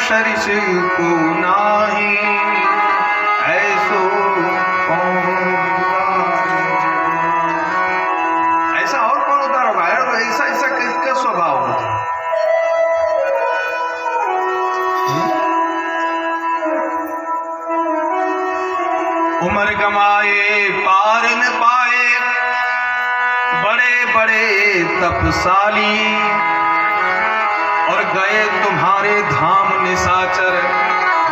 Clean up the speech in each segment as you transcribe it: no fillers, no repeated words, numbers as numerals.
सरिस को नाही, ऐसो ऐसा और कौन उतार होगा? ऐसा ऐसा किसका स्वभाव होता? उम्र कमाए पार न पाए, बड़े बड़े तपसाली, और गए तुम्हारे धाम निशाचर,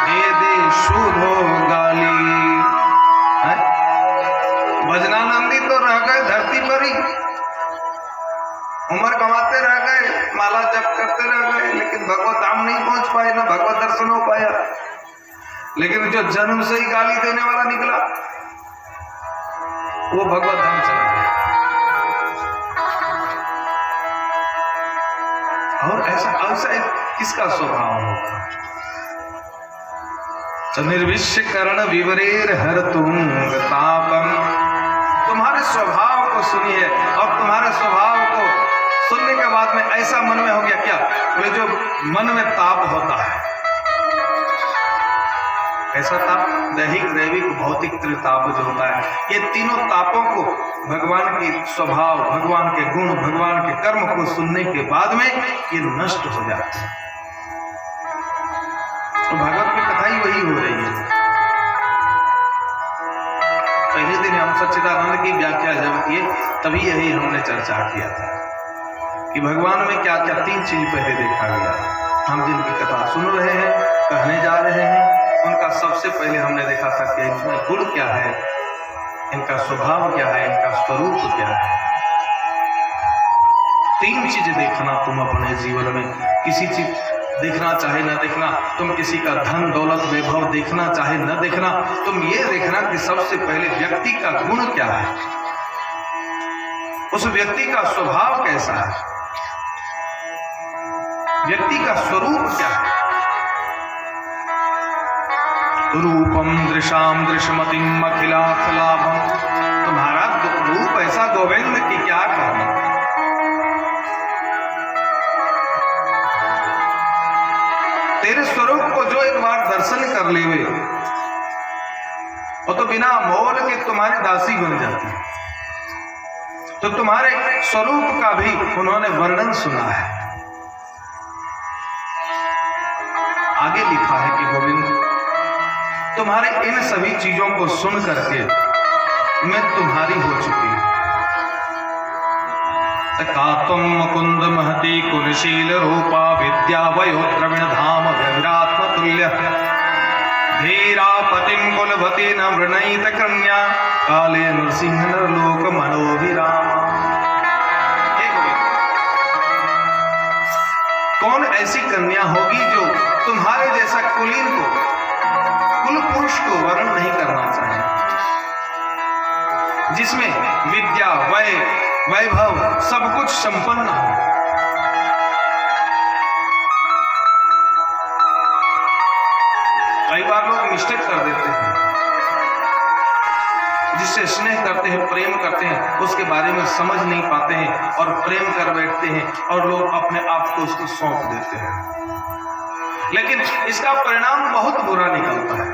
दे दे शूधो गाली। भजनानंदी तो रह गए धरती पर ही, उम्र कमाते रह गए, माला जप करते रह गए, लेकिन भगवत धाम नहीं पहुंच पाए, ना भगवत दर्शन हो पाया। लेकिन जो जन्म से ही गाली देने वाला निकला, वो भगवत धाम चला गया। और ऐसा किसका स्वभाव होगा? निर्विश्य कर्ण विवरेर हर तुंग तापम। तुम्हारे स्वभाव को सुनिए, और तुम्हारे स्वभाव को सुनने के बाद में ऐसा मन में हो गया क्या? बोले जो मन में ताप होता है, ऐसा ताप दैहिक, दैविक, भौतिक, त्रिताप जो होता है, ये तीनों तापों को भगवान के स्वभाव, भगवान के गुण, भगवान के कर्म को सुनने के बाद में ये नष्ट हो जाते हैं। तो भागवत में कथा ही वही हो रही है। पहले दिन हम सच्चिदानंद की व्याख्या जब किए, तभी यही हमने चर्चा किया था कि भगवान में क्या क्या तीन चीज पहले देखा गया। हम जिनकी कथा सुन रहे हैं, कहने जा रहे हैं, उनका सबसे पहले हमने देखा था कि इनमें गुण क्या है, इनका स्वभाव क्या है, इनका स्वरूप क्या है। तीन चीजें देखना तुम अपने जीवन में, किसी चीज देखना चाहे न देखना, तुम किसी का धन दौलत वैभव देखना चाहे न देखना, तुम ये देखना कि सबसे पहले व्यक्ति का गुण क्या है, उस व्यक्ति का स्वभाव कैसा है, व्यक्ति का स्वरूप क्या है। रूपम दृशाम दृश्यमतिम अखिलाखलाभम। तुम्हारा रूप ऐसा गोविंद की क्या कहना। तेरे स्वरूप को जो एक बार दर्शन कर लेवे, वो तो बिना मोल के तुम्हारी दासी बन जाती है। तो तुम्हारे स्वरूप का भी उन्होंने वर्णन सुना है। आगे लिखा है कि गोविंद तुम्हारे इन सभी चीजों को सुन करके मैं तुम्हारी हो चुकी हूं। कातम मुकुंद महती कुलशील रूपा विद्या वयो द्रविण धाम विरात्म तुल्य धीरा पतिम कुलवती न वृणयित कन्या काले नृसिंह नरलोक मनोभिराम। कौन ऐसी कन्या होगी जो तुम्हारे जैसा कुलीन को, कुल पुरुष को वर्ण नहीं करना चाहे, जिसमें विद्या वैभव सब कुछ संपन्न हो। कई बार लोग मिस्टेक कर देते हैं, जिससे स्नेह करते हैं, प्रेम करते हैं, उसके बारे में समझ नहीं पाते हैं और प्रेम कर बैठते हैं, और लोग अपने आप को उसको सौंप देते हैं। लेकिन इसका परिणाम बहुत बुरा निकलता है।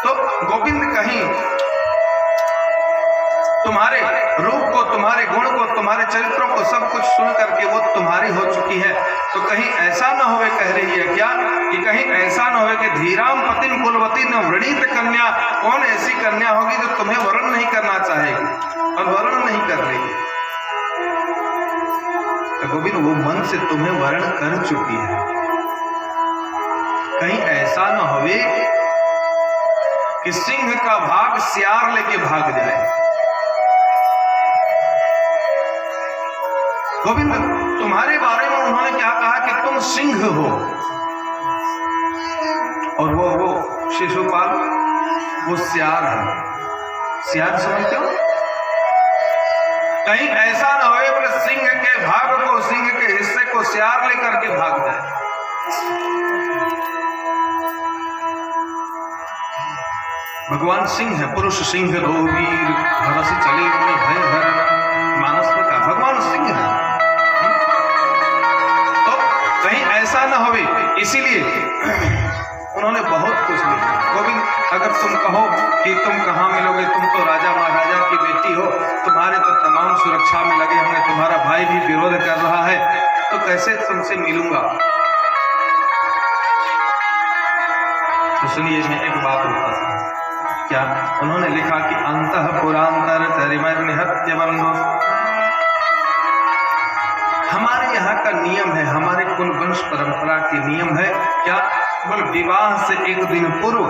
तो गोविंद कहीं तुम्हारे रूप को, तुम्हारे गुण को, तुम्हारे चरित्रों को सब कुछ सुन करके वो तुम्हारी हो चुकी है, तो कहीं ऐसा न होवे, कह रही है क्या कि कहीं ऐसा न होवे कि धीराम पतिम कुलवती न वृणीत कन्या। कौन ऐसी कन्या होगी जो तुम्हें वर्ण नहीं करना चाहेगी और वर्ण नहीं कर रही। गोविंद वो मन से तुम्हें वर्ण कर चुकी है। कहीं ऐसा न होवे कि सिंह का भाग सियार लेके भाग जाए। गोविंद तुम्हारे बारे में उन्होंने क्या कहा कि तुम सिंह हो, और वो शिशुपाल वो सियार है। सियार समझते हो? कहीं ऐसा ना हो कि सिंह के भाग को, सिंह के हिस्से को सियार लेकर के भाग जाए। भगवान सिंह है, पुरुष सिंह रोवीर भरस चले भय हरण। मानस में कहा भगवान सिंह है। तो कहीं ऐसा न होवे, इसीलिए उन्होंने बहुत कुछ लिखा। गोविंद, अगर तुम कहो कि तुम कहाँ मिलोगे, तुम तो राजा महाराजा की बेटी हो, तुम्हारे तो तमाम सुरक्षा में लगे होंगे, तुम्हारा भाई भी विरोध कर रहा है, तो कैसे तुमसे मिलूंगा। तो सुनिए, मैं एक बात बताता हूं। क्या उन्होंने लिखा कि अंतः पुरांतर चरिमर निहत्य बंधु। हमारे यहाँ का नियम है, हमारे कुल वंश परंपरा के नियम है। क्या बोले, विवाह से एक दिन पूर्व,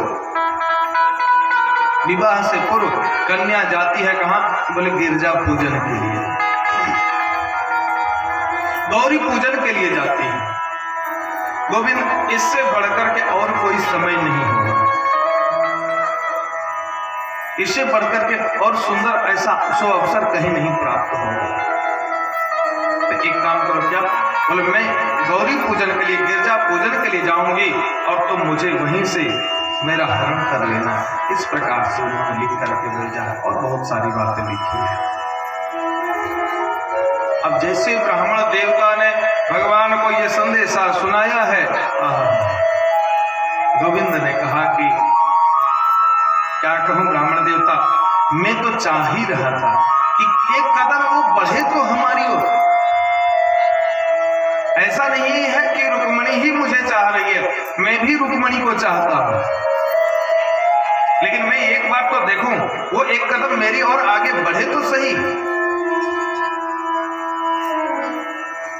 विवाह से पूर्व कन्या जाती है कहाँ? बोले गिरजा पूजन के लिए, गौरी पूजन के लिए जाती है। गोविंद, इससे बढ़कर के और कोई समय नहीं होगा, इससे बढ़कर के और सुंदर ऐसा सो अवसर कहीं नहीं प्राप्त होगा। तो एक काम करो, क्या बोले, मैं गौरी पूजन के लिए, गिरजा पूजन के लिए जाऊंगी और तुम मुझे वहीं से मेरा हरण कर लेना। इस प्रकार से उन्होंने लिख करके भेजा है और बहुत सारी बातें लिखी है। अब जैसे ब्राह्मण देवता ने भगवान को यह संदेशा सुनाया है, गोविंद ने कहा कि क्या कहूं ब्राह्मण देवता, मैं तो चाह ही रहा था कि एक कदम वो बढ़े तो हमारी ओर। ऐसा नहीं है कि रुक्मणी ही मुझे चाह रही है, मैं भी रुक्मणी को चाहता हूं, लेकिन मैं एक बात तो देखूं, वो एक कदम मेरी ओर आगे बढ़े तो सही।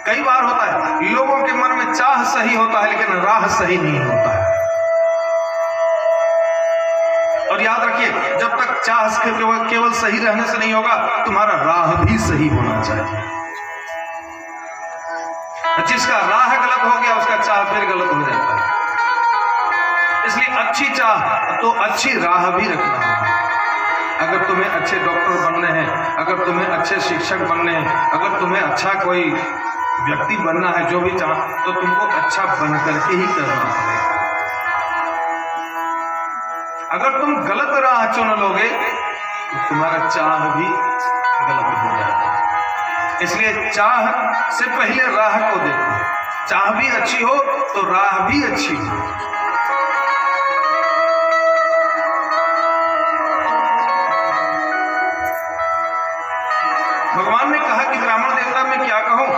कई बार होता है लोगों के मन में चाह सही होता है, लेकिन राह सही नहीं होता है। और याद रखिए, जब तक चाह केवल सही रहने से नहीं होगा, तुम्हारा राह भी सही होना चाहिए। जिसका राह गलत हो गया, उसका चाह फिर गलत हो जाता है। इसलिए अच्छी चाह तो अच्छी राह भी रखना होगा। अगर तुम्हें अच्छे डॉक्टर बनने हैं, अगर तुम्हें अच्छे शिक्षक बनने हैं, अगर तुम्हें अच्छा कोई व्यक्ति बनना है, जो भी चाह, तो तुमको अच्छा बन करके ही करना पड़ेगा। अगर तुम गलत राह चुन लोगे तो तुम्हारा चाह भी गलत हो जाएगा। इसलिए चाह से पहले राह को देखो। चाह भी अच्छी हो तो राह भी अच्छी हो। भगवान ने कहा कि ब्राह्मण देवता मैं क्या कहूं,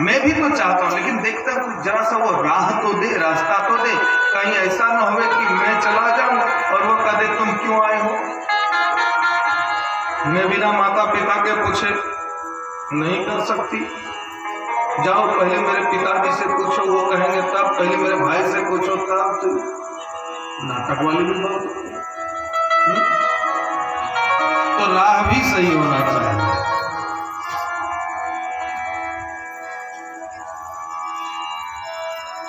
मैं भी तो चाहता हूं, लेकिन देखता हूं जरा सा वो राह तो दे, रास्ता तो दे। कहीं ऐसा ना हो कि मैं चला जाऊं और वो कह दे तुम क्यों आए हो। मैं बिना माता पिता के पूछे नहीं कर सकती। जाओ पहले मेरे पिताजी से पूछो, वो कहेंगे तब, पहले मेरे भाई से पूछो तब। तो नाटक वाली भी बहुत, तो राह भी सही होना चाहिए।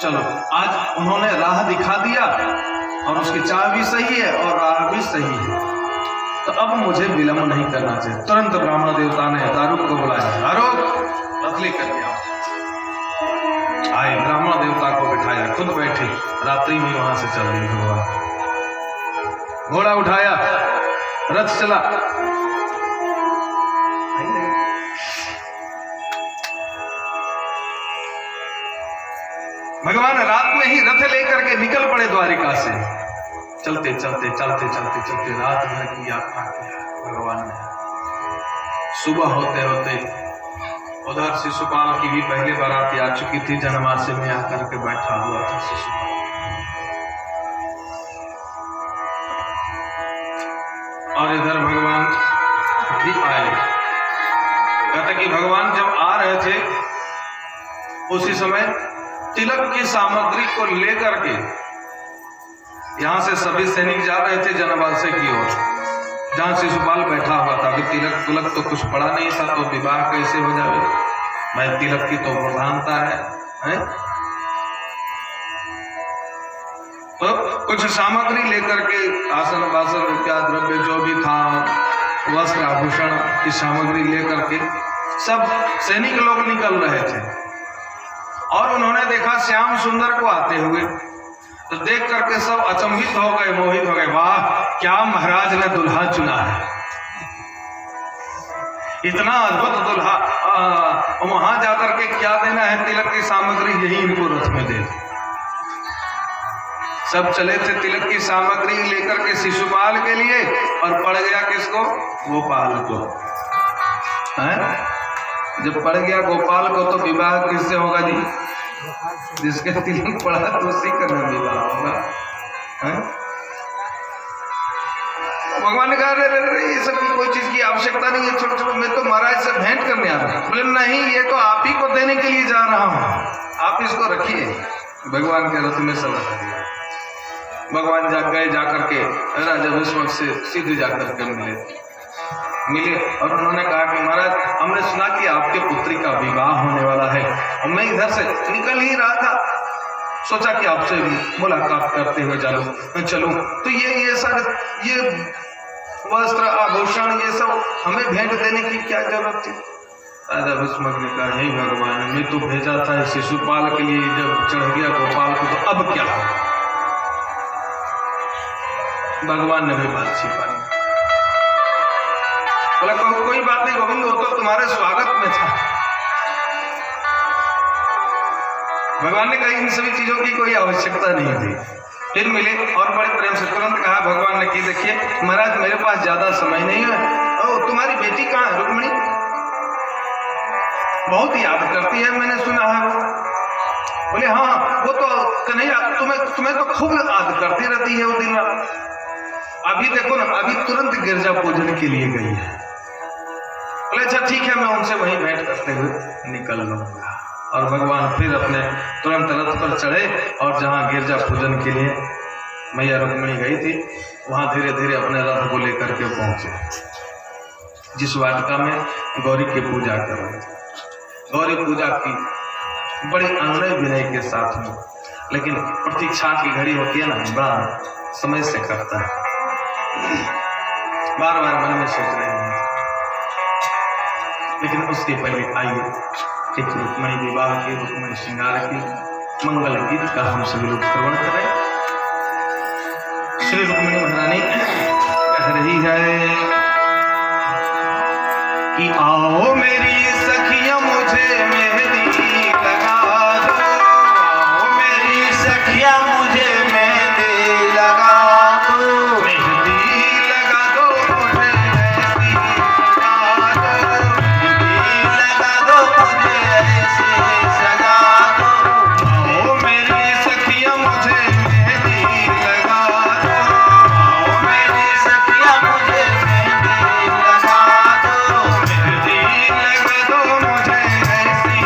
चलो, आज उन्होंने राह दिखा दिया और उसकी चाह भी सही है और राह भी सही है, तो अब मुझे विलंब नहीं करना चाहिए। तुरंत ब्राह्मण देवता ने दारुक को बुलाया। दारुक, रथ लेकर के आओ। आए, ब्राह्मण देवता को बिठाया, खुद बैठे, रात्रि में वहां से चल रही हुआ, घोड़ा उठाया, रथ चला। भगवान रात में ही रथ लेकर के निकल पड़े द्वारिका से। चलते चलते चलते चलते चलते रात भर की यात्रा किया भगवान ने। सुबह होते होते उधर शिशुपाल की भी पहले बारात आ चुकी थी, जनवासे में आकर के बैठा हुआ था शिशुपाल। और इधर भगवान भी आए। कहते कि भगवान जब आ रहे थे उसी समय तिलक की सामग्री को लेकर के यहां से सभी सैनिक जा रहे थे जनवासे की ओर, जहां शिशुपाल बैठा हुआ था। अभी तिलक तुलक तो कुछ पड़ा नहीं था, तो विवाह कैसे हो जाए। मैं तिलक की तो प्रधानता है? तो कुछ सामग्री लेकर के आसन वासन रुपया द्रव्य जो भी था, वस्त्र आभूषण की सामग्री लेकर के सब सैनिक लोग निकल रहे थे। और उन्होंने देखा श्याम सुंदर को आते हुए, तो देख करके सब अचंभित हो गए, मोहित हो गए। वाह, क्या महाराज ने दुल्हा चुना है। इतना अद्भुत दुल्हा, वहां जाकर के क्या देना है, तिलक की सामग्री यही इनको रथ में दे। सब चले थे तिलक की सामग्री लेकर के शिशुपाल के लिए, और पड़ गया किसको, गोपाल को। जब पड़ गया गोपाल को तो विवाह किससे होगा जी, जिसके तिलक पड़ा तो उसी का विवाह होगा। भगवान ने कहा ये सब की कोई चीज की आवश्यकता नहीं है, छोटे छोटे, मैं तो महाराज से भेंट करने आ रहा हूँ। बोले नहीं, ये तो आप ही को देने के लिए जा रहा हूँ, आप इसको रखिए। भगवान के रथ में सब रख दिया। भगवान जाकर के राजा विश्वक से सीधे जाकर के मिले और उन्होंने कहा कि महाराज, हमने सुना कि आपके पुत्री का विवाह होने वाला है, और मैं इधर से निकल ही रहा था, सोचा कि आपसे मुलाकात करते हुए चलूं। तो ये सारे ये वस्त्र आभूषण ये सब हमें भेंट देने की क्या जरूरत थी। राजा भीष्मक ने कहा, हे भगवान, मैं तो भेजा था शिशुपाल के लिए, जब चढ़ गया गोपाल को तो अब क्या हो। भगवान ने भी बात छिपा ली। बोला कोई बात नहीं गोविंद, वो तो तुम्हारे स्वागत में था। भगवान ने कहा इन सभी चीजों की कोई आवश्यकता नहीं थी। फिर मिले और बड़े प्रेम से तुरंत कहा भगवान ने कि देखिए महाराज, मेरे पास ज्यादा समय नहीं है, और तुम्हारी बेटी कहाँ है, रुक्मिणी बहुत याद करती है, मैंने सुना है वो। बोले हाँ, वो तो कन्हैया तुम्हें तो खूब याद करती रहती है वो दिन रात। अभी देखो ना, अभी तुरंत गिरजा पूजन के लिए गई है। बोले अच्छा ठीक है, मैं उनसे वहीं भेंट करते हुए निकल लूंगा। और भगवान फिर अपने तुरंत रथ पर चढ़े, और जहाँ गिरजा पूजन के लिए मैया रुक्मिणी गई थी, वहां धीरे धीरे अपने रथ को लेकर के पहुंचे। जिस वाटिका में गौरी की पूजा कर रहे थे, गौरी पूजा की बड़े अनुनय विनय के साथ में, लेकिन प्रतीक्षा की घड़ी होती है ना, बड़ा समय से करता है, बार बार मन में सोच रहे हैं। लेकिन उसके पहले आइए एक रुक्मिणी विवाह की, रुक्मिणी श्रृंगार की मंगल गीत का हम सभी लोग श्रवण करें। श्री रुक्मिणी महारानी कह रही है कि आओ मेरी सखियां मुझे मेहंदी लगा दो, आओ मेरी सखियां मुझे मेहंदी लगा दो, मेहंदी लगा दो मुझे, मेहंदी लगा दो, मेहंदी लगा दो मुझे ऐसे सजा दो, आओ मेरी सखियां मुझे मेहंदी लगा दो, आओ मेरी सखियां मुझे मेहंदी लगा दो, मेहंदी लगा दो मुझे ऐसी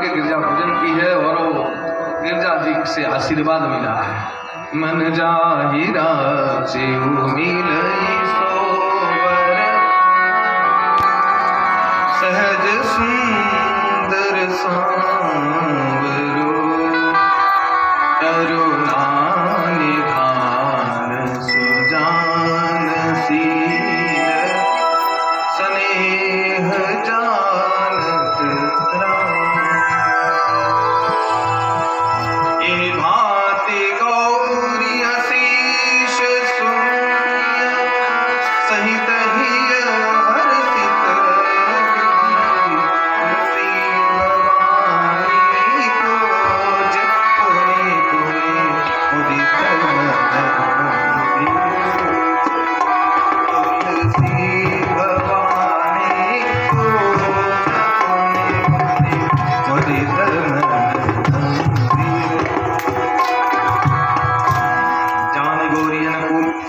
के गिरजा पूजन की है और वो गिरजा जी से आशीर्वाद मिला है। मन जाहिरा से मिलई सोवर, सहज सुंदर सांवरो, करुणा निधान सुजान शील, स्नेह जानत राम। ए भांति गौरी अशीष सुनिय, सहित हिय हर्षित श्री भवानी खोज, पुनि पुनि उदित तुलसी भवानी खोज, पुनि पुनि उदित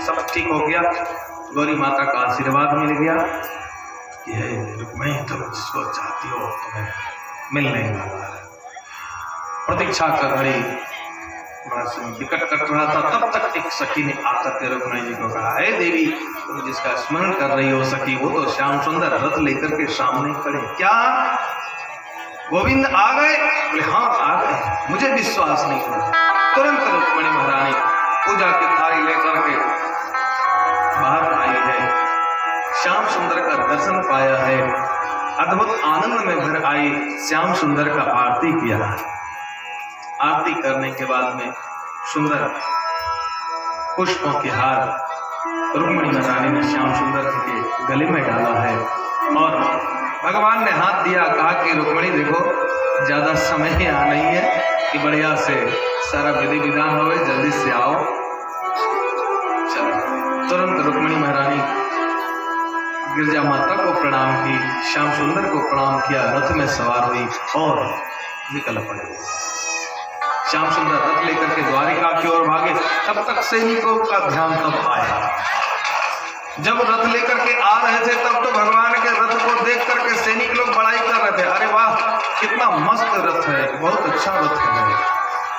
सब ठीक हो गया। गौरी माता का आशीर्वाद मिल गया कि रुक्मिणी तुम जिसको चाहती हो तुम्हें मिलने वाला है। प्रतीक्षा कर रही, बड़ा विकट कट रहा था, तब तक एक सखी ने आकर के रुक्मिणी जी को कहा, हे देवी तुम जिसका स्मरण कर रही हो सखी, वो तो श्याम सुंदर रथ लेकर के सामने खड़े। क्या गोविंद आ गए? बोले हाँ आ गए, मुझे विश्वास नहीं हुआ। तुरंत रुक्मिणी महारानी पूजा की थाली लेकर के बाहर आई है, श्याम सुंदर का दर्शन पाया है, अद्भुत आनंद में भर आई, श्याम सुंदर का आरती किया। आरती करने के बाद में सुंदर पुष्पों के हार रुक्मिणी महारानी ने श्याम सुंदर जी के गले में डाला है और भगवान ने हाथ दिया, कहा कि रुक्मिणी देखो ज्यादा समय यहाँ नहीं है कि बढ़िया से सारा विधि विधान हो, जल्दी से आओ। चलो तुरंत रुक्मिणी महारानी गिरजा माता को प्रणाम की, श्याम सुंदर को प्रणाम किया, रथ में सवार हुई और निकल पड़े। श्याम सुंदर रथ लेकर के द्वारिका की ओर भागे। तब तक सैनिकों का ध्यान तब आया, जब रथ लेकर के आ रहे थे तब तो भगवान के रथ को देख करके सैनिक लोग बड़ाई कर रहे थे, अरे वाह कितना मस्त रथ है, बहुत अच्छा रथ है।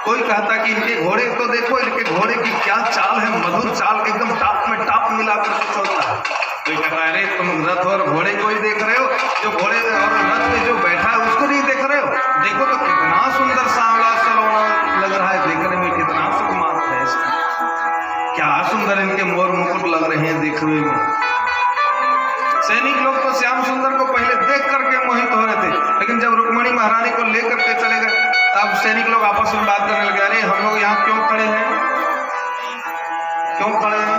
कोई कहता कि इनके घोड़े तो देखो, इनके घोड़े की क्या चाल है, मधुर चाल, एकदम टाप में टाप मिलाकर के चलता है। कोई कहता है अरे तुम रथ और घोड़े को ही देख रहे हो, जो घोड़े और रथ में जो बैठा है उसको नहीं देख रहे हो? देखो तो कितना सुंदर सांवला सलोना लग रहा है, देखने में कितना सुकुमार है इसका, क्या सुंदर इनके मोर मुकुट लग रहे हैं देखने में। सैनिक लोग तो श्याम सुंदर को पहले देख करके मोहित हो रहे थे, लेकिन जब रुक्मिणी महारानी को लेकर के चले गए तब सैनिक लोग आपस में बात करने लगे, अरे हम लोग यहाँ क्यों खड़े हैं, क्यों खड़े हैं?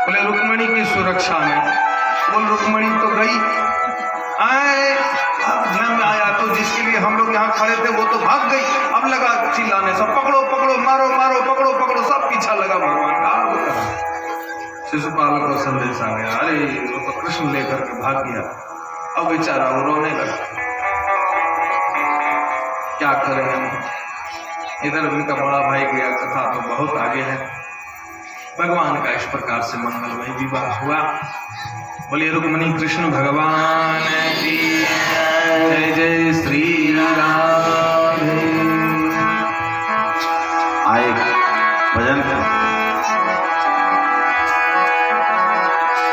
बोले रुक्मिणी की सुरक्षा में। बोल रुक्मिणी तो गई, आए अब ध्यान में आया तो जिसके लिए हम लोग यहाँ खड़े थे वो तो भाग गई। अब लगा चिल्लाने, सब पकड़ो पकड़ो, मारो मारो, पकड़ो पकड़ो, सब पीछा लगा भगवान का। शिशुपाल को संदेश आ गया, अरे वो तो कृष्ण लेकर के भाग गया। अब बेचारा वो रोने लगा, क्या करें हम। इधर उनका बड़ा भाई गया, कथा तो बहुत आगे है। भगवान का इस प्रकार से मंगलमय विवाह हुआ। बोलिए रुक्मिणी कृष्ण भगवान की जय, जय श्री राधे। आए भजन